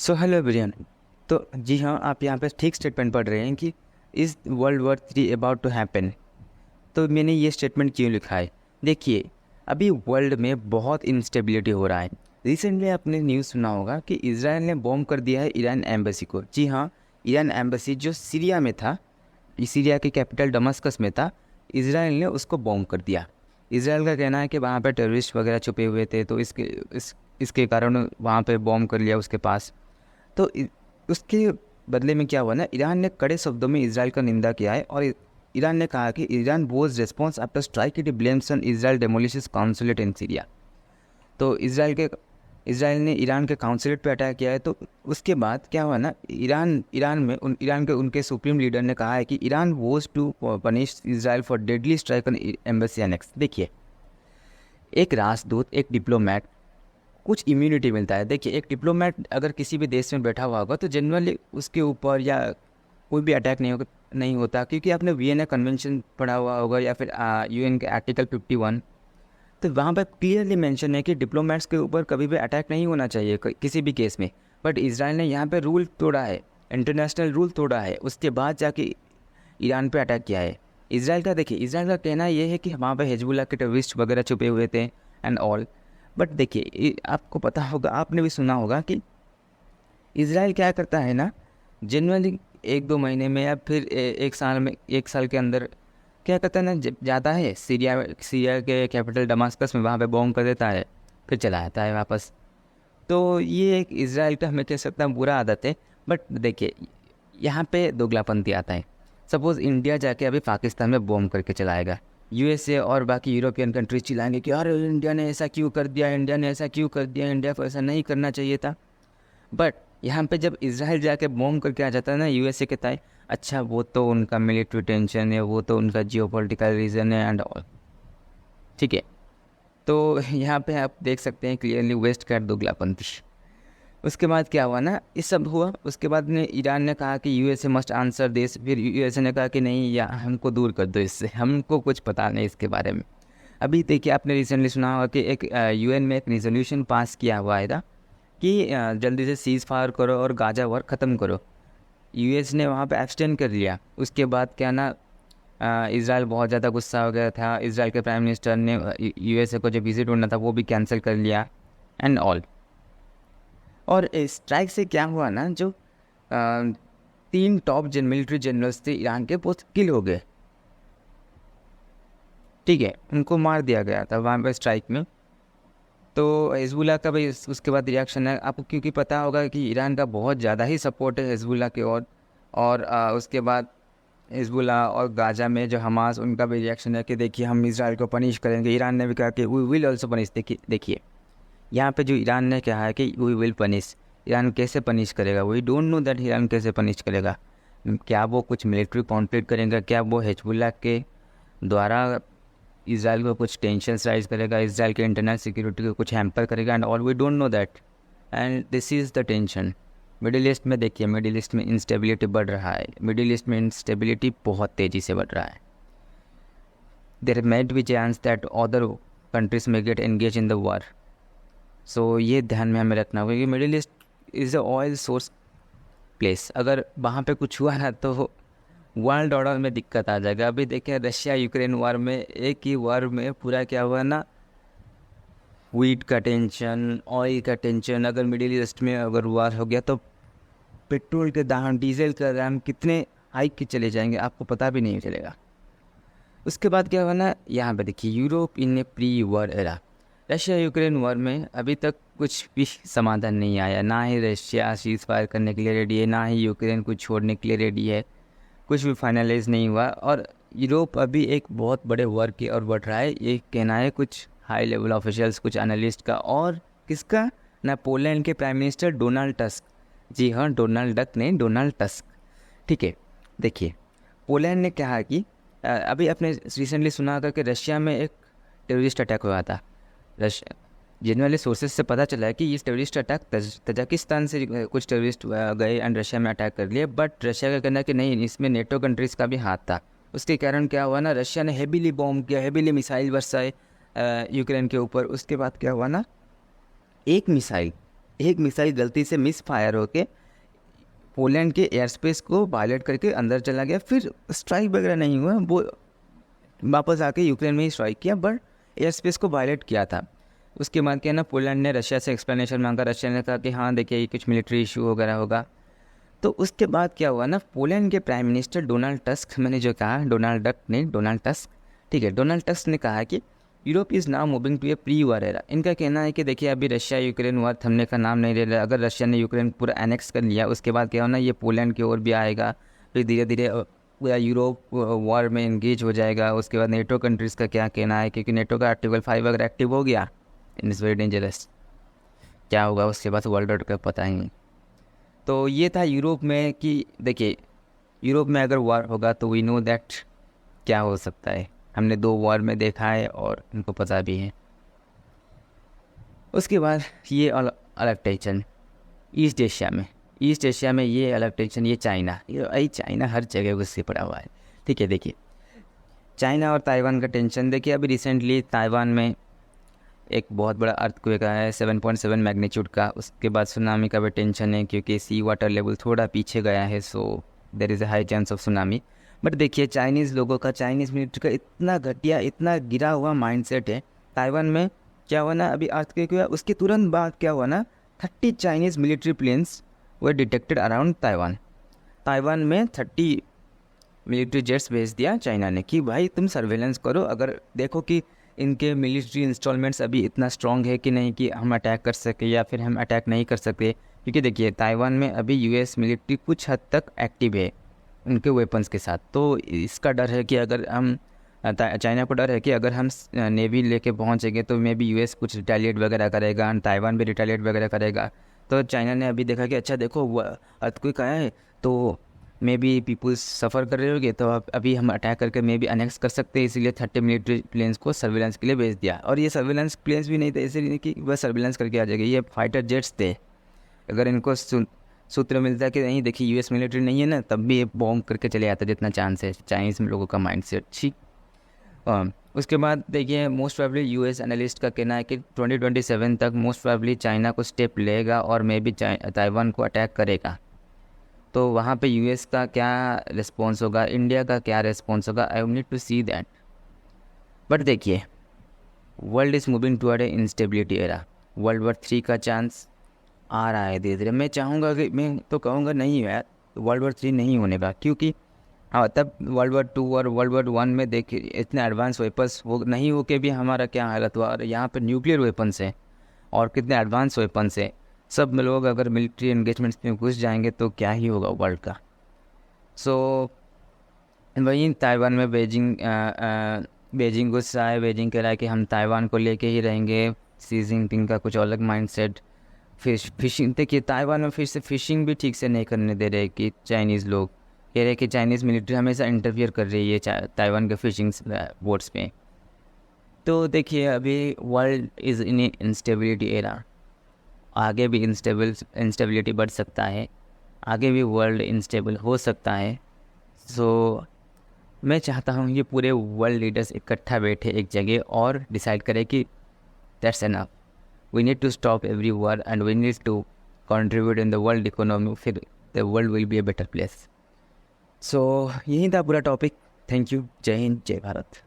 So hello everyone. तो जी हाँ, आप यहाँ पे ठीक स्टेटमेंट पढ़ रहे हैं कि is world war 3 about to happen. तो मैंने ये स्टेटमेंट क्यों लिखा है? देखिए, अभी वर्ल्ड में बहुत इंस्टेबिलिटी हो रहा है। रिसेंटली आपने न्यूज़ सुना होगा कि इसराइल ने बॉम्ब कर दिया है ईरान एम्बेसी को। जी हाँ, ईरान एम्बेसी जो सीरिया में था, सीरिया की कैपिटल दमस्कस में था, इसराइल ने उसको बॉम्ब कर दिया। इसराइल का कहना है कि वहाँ पर टेररिस्ट वगैरह छुपे हुए थे, तो इसके कारण वहाँ पे बॉम्ब कर लिया उसके पास। तो उसके बदले में क्या हुआ ना, ईरान ने कड़े शब्दों में इसराइल का निंदा किया है और ईरान ने कहा कि Iran was response after strike it blames on Israel demolishes consulate in Syria. तो इसराइल ने ईरान के काउंसुलेट पे अटैक किया है। तो उसके बाद क्या हुआ ना, ईरान के उनके सुप्रीम लीडर ने कहा है कि Iran was to punish Israel for deadly strike on embassy annex. देखिए, एक राजदूत, एक डिप्लोमेट, कुछ इम्यूनिटी मिलता है। देखिए, एक डिप्लोमेट अगर किसी भी देश में बैठा हुआ होगा तो जनरली उसके ऊपर या कोई भी अटैक नहीं होता, क्योंकि आपने वीएनए कन्वेंशन पढ़ा हुआ होगा या फिर यूएन के आर्टिकल 51। तो वहाँ पर क्लियरली मेंशन है कि डिप्लोमेट्स के ऊपर कभी भी अटैक नहीं होना चाहिए किसी भी केस में। बट इसराइल ने यहाँ पे रूल तोड़ा है, इंटरनेशनल रूल तोड़ा है, उसके बाद जाके ईरान पे अटैक किया है। इसराइल का देखिए, इसराइल का कहना ये है कि वहाँ पे हिजबुल्लाह के टेररिस्ट वगैरह छुपे हुए थे एंड ऑल। बट देखिए, आपको पता होगा, आपने भी सुना होगा कि इसराइल क्या करता है ना, जनरली 1-2 महीने में या फिर एक साल में, 1 साल के अंदर क्या करता है ना, जाता है सीरिया के कैपिटल दमास्कस में, वहाँ पे बॉम्ब कर देता है, फिर चला आता है वापस। तो ये एक इसराइल का, मैं कह सकता हूँ, बुरा आदत है। बट देखिए, यहाँ पे दोगलापंथी आता है। सपोज़ इंडिया जाके अभी पाकिस्तान में बॉम्ब करके चलाएगा, यूएसए और बाकी यूरोपियन कंट्रीज चिल्लाएंगे कि यार इंडिया ने ऐसा क्यों कर दिया, इंडिया ने ऐसा क्यों कर दिया, इंडिया को ऐसा नहीं करना चाहिए था। बट यहाँ पे जब इसराइल जाके बॉम्ब करके आ जाता है ना, यूएसए कहता है अच्छा वो तो उनका मिलिट्री टेंशन है, वो तो उनका जियोपॉलिटिकल रीज़न है एंड ऑल। ठीक है, तो यहाँ पे आप देख सकते हैं क्लियरली वेस्ट का दोगलापंथी। उसके बाद क्या हुआ ना, इस सब हुआ, उसके बाद ने ईरान ने कहा कि यूएसए मस्ट आंसर दिस, फिर यूएसए ने कहा कि नहीं, या हमको दूर कर दो इससे, हमको कुछ पता नहीं इसके बारे में। अभी देखिए, आपने रिसेंटली सुना होगा कि एक यूएन में एक रेजोल्यूशन पास किया हुआ था कि जल्दी से सीज़ फायर करो और गाजा वॉर ख़त्म करो। यूएस ने वहाँ पे एक्सटेंड कर लिया। उसके बाद क्या ना, इसराइल बहुत ज़्यादा गुस्सा हो गया था। इसराइल के प्राइम मिनिस्टर ने यूएसए को जो विज़िट होना था वो भी कैंसिल कर लिया एंड ऑल। और स्ट्राइक से क्या हुआ ना, जो 3 टॉप मिलिट्री जनरल्स थे ईरान के, वो किल हो गए। ठीक है, उनको मार दिया गया था वहाँ पे स्ट्राइक में। तो हिजबुल्लाह का भी उसके बाद रिएक्शन है आपको, क्योंकि पता होगा कि ईरान का बहुत ज़्यादा ही सपोर्ट है हिजबुल्लाह की ओर। और उसके बाद हिजबुल्लाह और गाजा में जो हमास, उनका भी रिएक्शन है कि देखिए हम इसराइल को पनिश करेंगे। ईरान ने भी कहा कि वी विल ऑल्सो पनिश। देखिए यहाँ पे जो ईरान ने कहा है कि वी विल पनिश, ईरान कैसे पनिश करेगा? We don't know that Iran कैसे पनिश करेगा। क्या वो कुछ मिलिट्री कॉन्फ्लिक्ट करेगा? क्या वो हिजबुल्लाह के द्वारा इसराइल को कुछ टेंशन राइज करेगा, इसराइल के इंटरनल सिक्योरिटी को कुछ हैम्पर करेगा and all? We don't know that, and this is the tension. Middle east में देखिए, मिडिल ईस्ट में इंस्टेबिलिटी बढ़ रहा है, मिडिल ईस्ट में इंस्टेबिलिटी बहुत तेज़ी से बढ़ रहा है। There might be chance that other countries may get engage in the war. So ये ध्यान में हमें रखना होगा कि Middle East is a oil source place. अगर वहाँ पे कुछ हुआ ना तो वर्ल्ड ऑर्डर में दिक्कत आ जाएगा। अभी देखें रशिया यूक्रेन वार में, एक ही वार में पूरा क्या हुआ ना, व्हीट का टेंशन, ऑयल का टेंशन। अगर मिडिल ईस्ट में अगर वार हो गया तो पेट्रोल के दाम, डीजल का दाम कितने हाइक के चले जाएंगे, आपको पता भी नहीं चलेगा। उसके बाद क्या हुआ ना, यहाँ पे देखिए, Europe in A pre war era. Russia Ukraine war में अभी तक कुछ भी समाधान नहीं आया। ना ही रशिया सीज फायर करने के लिए रेडी है, ना ही यूक्रेन कुछ छोड़ने के लिए रेडी है। कुछ भी फाइनलाइज नहीं हुआ और यूरोप अभी एक बहुत बड़े वॉर की ओर बढ़ रहा है। ये कहना है कुछ हाई लेवल ऑफिशियल्स, कुछ एनालिस्ट का। और किसका ना, पोलैंड के प्राइम मिनिस्टर डोनाल्ड टस्क। जी हाँ, डोनाल्ड डक नहीं, डोनाल्ड टस्क। ठीक है, देखिए, पोलैंड ने कहा कि अभी आपने रिसेंटली सुना होगा कि रशिया में एक टेररिस्ट अटैक हुआ था। रशिया जनरली सोर्सेज से पता चला है कि ये टेररिस्ट अटैक तजाकिस्तान से कुछ टेररिस्ट गए एंड रशिया में अटैक कर लिए। बट रशिया का कहना है कि नहीं, इसमें नेटो कंट्रीज़ का भी हाथ था। उसके कारण क्या हुआ ना, रशिया ने हेवीली बॉम्ब किया, हेवीली मिसाइल बरसाए यूक्रेन के ऊपर। उसके बाद क्या हुआ ना, एक मिसाइल एक मिसाइल गलती से मिस फायर होके पोलैंड के एयर स्पेस को वायलेट करके अंदर चला गया, फिर स्ट्राइक वगैरह नहीं हुआ, वो वापस आके यूक्रेन में ही स्ट्राइक किया, बट एयर स्पेस को वायलेट किया था। उसके बाद क्या ना, पोलैंड ने रशिया से एक्सप्लेनेशन मांगा, रशिया ने कहा कि हाँ देखिए ये कुछ मिलिट्री इशू वगैरह होगा। तो उसके बाद क्या हुआ ना, पोलैंड के प्राइम मिनिस्टर डोनाल्ड टस्क, मैंने जो कहा डोनाल्ड डक नहीं, डोनाल्ड टस्क, ठीक है, डोनाल्ड टस्क ने कहा कि Europe is now moving to a pre war era. इनका कहना है कि देखिए अभी रशिया यूक्रेन वॉर थमने का नाम नहीं ले रहा, अगर रशिया ने यूक्रेन पूरा एनेक्स कर लिया उसके बाद क्या होना, ये पोलैंड की ओर भी आएगा, फिर धीरे धीरे पूरा यूरोप वॉर में इंगेज हो जाएगा। उसके बाद नेटो कंट्रीज़ का क्या कहना है, क्योंकि नेटो का आर्टिकल 5 अगर एक्टिव हो गया, इन इज़ वेरी डेंजरस, क्या होगा उसके बाद वर्ल्ड ऑर्डर का पता ही नहीं। तो ये था यूरोप में कि देखिए यूरोप में अगर वॉर होगा तो वी नो दैट क्या हो सकता है, हमने 2 वॉर में देखा है और इनको पता भी है। उसके बाद ये अलग टेंशन ईस्ट एशिया में ये अलग टेंशन, ये चाइना हर जगह गुस्से पड़ा हुआ है, ठीक है। देखिए चाइना और ताइवान का टेंशन, देखिए अभी रिसेंटली ताइवान में एक बहुत बड़ा अर्थक्वेक आया है 7.7 मैग्नीट्यूड का। उसके बाद सुनामी का भी टेंशन है क्योंकि सी वाटर लेवल थोड़ा पीछे गया है, so there is a high chance of tsunami. But देखिए चाइनीज़ लोगों का, चाइनीज़ मिलिट्री का इतना घटिया, इतना गिरा हुआ माइंडसेट है। ताइवान में क्या हुआ ना, अभी अर्थक्वेक हुआ, उसके तुरंत बाद क्या हुआ ना, 30 चाइनीज़ मिलिट्री प्लेन्स वर डिटेक्टेड अराउंड ताइवान में 30 मिलिट्री जेट्स भेज दिया चाइना ने कि भाई तुम सर्वेलेंस करो, अगर देखो कि इनके मिलिट्री इंस्टॉलमेंट्स अभी इतना स्ट्रॉन्ग है कि नहीं कि हम अटैक कर सके या फिर हम अटैक नहीं कर सकते। क्योंकि देखिए ताइवान में अभी यूएस मिलिट्री कुछ हद तक एक्टिव है उनके वेपन्स के साथ, तो इसका डर है कि अगर हम चाइना को डर है कि अगर हम नेवी लेके पहुंचेंगे तो मे बी यूएस कुछ रिटेलिएट वगैरह करेगा, ताइवान भी रिटेलिएट वगैरह करेगा। तो चाइना ने अभी देखा कि अच्छा देखो अर्थक्वेक आया है तो मे बी पीपल्स सफ़र कर रहे होंगे, तो अभी हम अटैक करके मे बी अनेक्स कर सकते हैं, इसीलिए 30 मिलिट्री प्लेन्स को सर्विलेंस के लिए भेज दिया। और ये सर्विलेंस प्लेन्स भी नहीं थे इसलिए कि बस सर्विलेंस करके आ जाएगा, ये फाइटर जेट्स थे। अगर इनको सूत्र मिलता कि नहीं देखिए यूएस मिलिट्री नहीं है ना, तब भी ये बॉम्ब करके चले आता जितना चांस है, चाइनीज़ लोगों का माइंड सेट, ठीक। उसके बाद देखिए मोस्ट प्रोबेबली यूएस एनालिस्ट का कहना है कि 2027 तक मोस्ट प्रोबेबली चाइना को स्टेप लेगा और मे बी ताइवान को अटैक करेगा। तो वहाँ पे यूएस का क्या रिस्पॉन्स होगा, इंडिया का क्या रिस्पॉन्स होगा, I need to see that. But देखिए world is moving toward a instability era, world war 3 का चांस आ रहा है धीरे धीरे। मैं चाहूँगा कि, मैं तो कहूँगा नहीं यार वर्ल्ड वॉर 3 नहीं होने का, क्योंकि हाँ तब वर्ल्ड वॉर 2 और वर्ल्ड वॉर 1 में देखिए इतने एडवांस वेपन्स वो नहीं हो के भी हमारा क्या हालत हुआ, और यहाँ पर न्यूक्लियर वेपन्स हैं और कितने एडवांस वेपन्स हैं। सब लोग अगर मिलिट्री एंगेजमेंट्स में घुस जाएंगे तो क्या ही होगा वर्ल्ड का। सो वहीं ताइवान में बेजिंग गुस्सा है, बेजिंग कह रहा है कि हम ताइवान को लेके ही रहेंगे। सी जिनपिंग का कुछ अलग माइंडसेट। फिशिंग देखिए ताइवान में फिर से फिशिंग भी ठीक से नहीं करने दे रहे कि चाइनीज़ लोग कह रहे हैं कि चाइनीज़ मिलिट्री हमेशा इंटरफियर कर रही है ताइवान के फिशिंग बोट्स में। तो देखिए अभी world is in instability era, आगे भी इंस्टेबिलिटी बढ़ सकता है, आगे भी वर्ल्ड इंस्टेबल हो सकता है। सो मैं चाहता हूँ ये पूरे वर्ल्ड लीडर्स इकट्ठा बैठे एक जगह और डिसाइड करें कि that's enough, we need to stop every war and we need to contribute in the world economy, फिर the world will be a better place. So यही था पूरा टॉपिक। थैंक यू, जय हिंद, जय भारत।